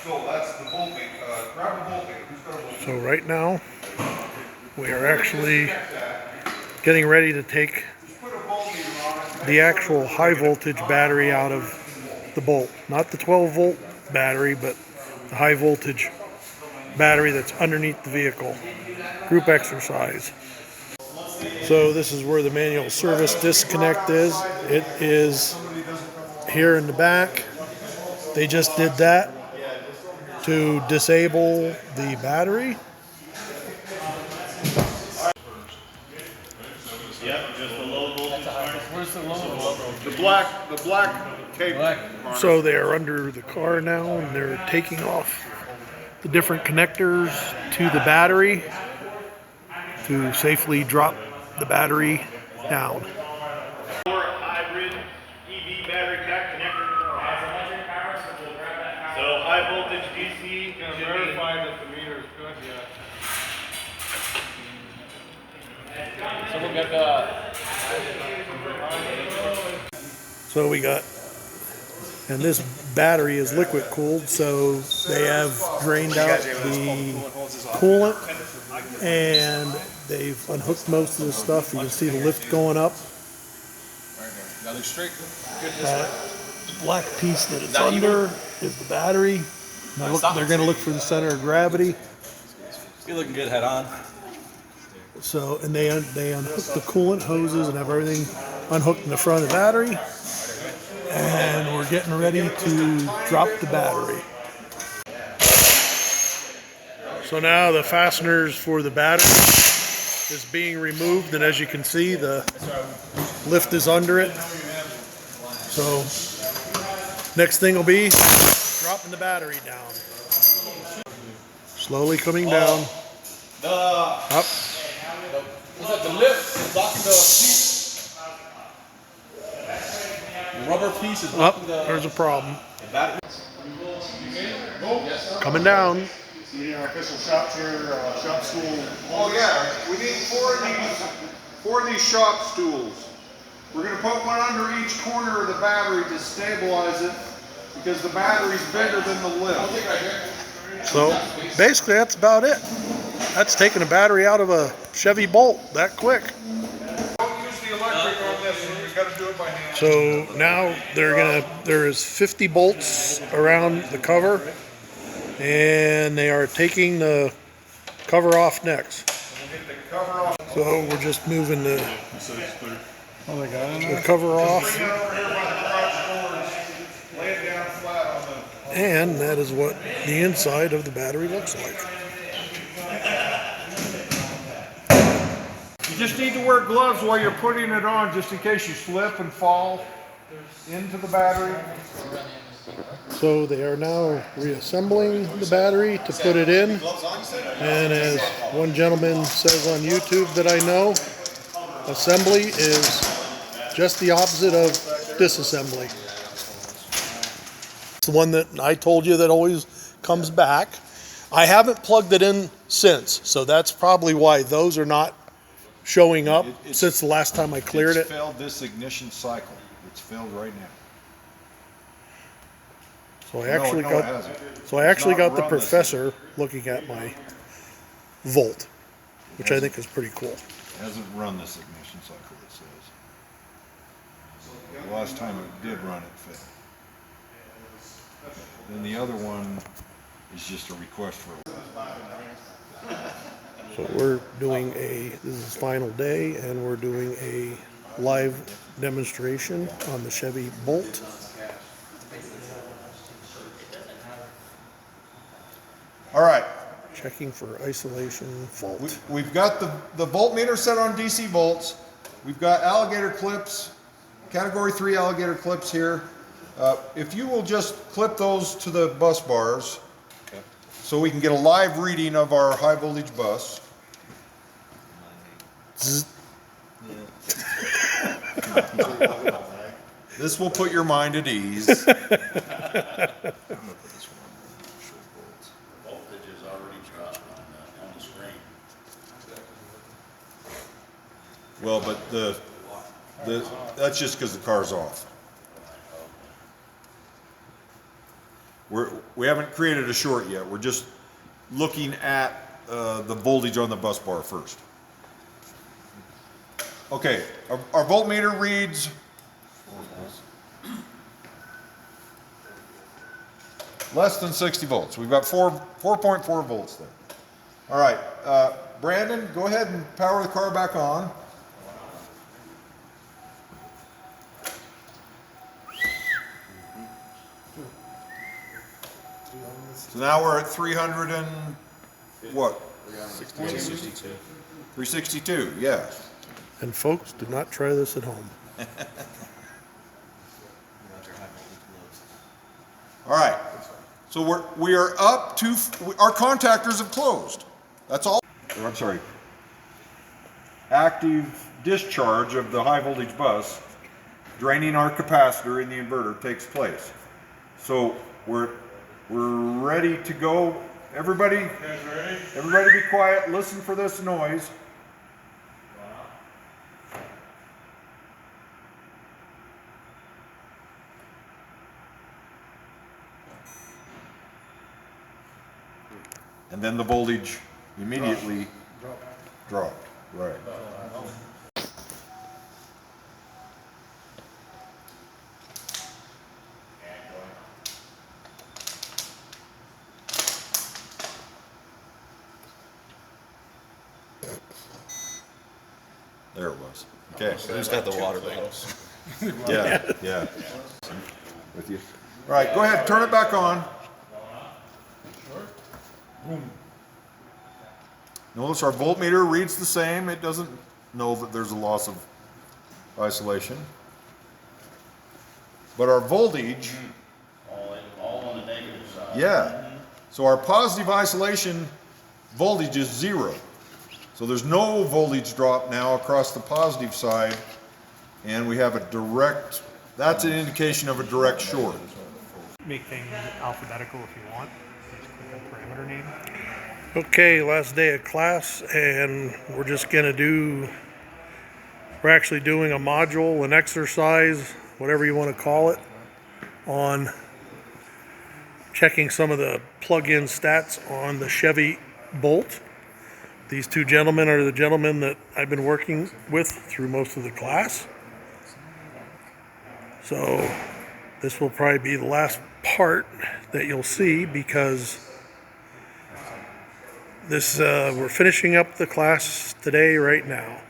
So that's the bolting. Grab the bolting. Who's got a bolting? So right now, we are actually getting ready to take the actual high voltage battery out of the bolt. Not the 12 volt battery, but the high voltage battery that's underneath the vehicle. Group exercise. So this is where the manual service disconnect is. It is here in the back. They just did that to disable the battery. Yep, just the low voltage. Where's the low? The black cable. So they are under the car now, and they're taking off the different connectors to the battery to safely drop the battery down. Hybrid EV battery pack connector. So high voltage DC. Verify that the meter is good. Yeah. So we'll get the. So we got, and this battery is liquid cooled, so they have drained out the coolant and they've unhooked most of the stuff. You can see the lift going up. That looks straight. That black piece that it's under is the battery. They're going to look for the center of gravity. You're looking good head on. So, and they unhook the coolant hoses and have everything unhooked in the front of the battery. And we're getting ready to drop the battery. So now the fasteners for the battery is being removed, and as you can see, the lift is under it. So next thing will be dropping the battery down. Slowly coming down. Up. Was that the lift blocking the piece? The rubber piece is Up. blocking the. There's a problem. Battery. Coming down. See our official shop chair, shop stool. Oh yeah, we need four of these shop stools. We're going to put one under each corner of the battery to stabilize it because the battery's bigger than the lift. So basically that's about it. That's taking a battery out of a Chevy Bolt that quick. Don't use the electric on this one. We've got to do it by hand. So now there is 50 bolts around the cover, and they are taking the cover off next. Get the cover off. So we're just moving the cover off, Lay it down flat on the. and that is what the inside of the battery looks like. You just need to wear gloves while you're putting it on, just in case you slip and fall into the battery. So they are now reassembling the battery to put it in, and as one gentleman says on YouTube that I know, assembly is just the opposite of disassembly. It's the one that I told you that always comes back. I haven't plugged it in since, so that's probably why those are not showing up since the last time I cleared it. It's failed this ignition cycle. It's failed right now. So I actually it got hasn't. so I actually It's not got the run this professor looking at my volt, which I think is pretty cool. It hasn't run this ignition cycle, it says. The last time it did run, it failed. Then the other one is just a request for. So we're doing this is final day, and we're doing a live demonstration on the Chevy Bolt. All right. Checking for isolation fault. We've got the voltmeter set on DC volts. We've got alligator clips, category 3 alligator clips here. If you will just clip those to the bus bars, so we can get a live reading of our high voltage bus. This will put your mind at ease. Well, but that's just because the car's off. We haven't created a short yet. We're just looking at the voltage on the bus bar first. Okay, our voltmeter reads less than 60 volts. We've got 4.4 volts there. All right, Brandon, go ahead and power the car back on. So now we're at 300 and what? 362. 362, yeah. And folks, do not try this at home. All right, so we are up to, our contactors have closed. That's all. I'm sorry. Active discharge of the high voltage bus draining our capacitor in the inverter takes place. So we're ready to go. Everybody be quiet, listen for this noise. And then the voltage immediately dropped. Right. There it was. Okay. Who's got the water bottles? Yeah. With you. All right, go ahead, turn it back on. Notice our voltmeter reads the same. It doesn't know that there's a loss of isolation. But our voltage, All on the negative side. yeah. So our positive isolation voltage is 0. So there's no voltage drop now across the positive side, and we have a direct, that's an indication of a direct short. Make things alphabetical if you want. Just click on parameter name. Okay, last day of class, and we're actually doing a module, an exercise, whatever you want to call it, on checking some of the plug-in stats on the Chevy Bolt. These two gentlemen are the gentlemen that I've been working with through most of the class. So this will probably be the last part that you'll see, because we're finishing up the class today right now.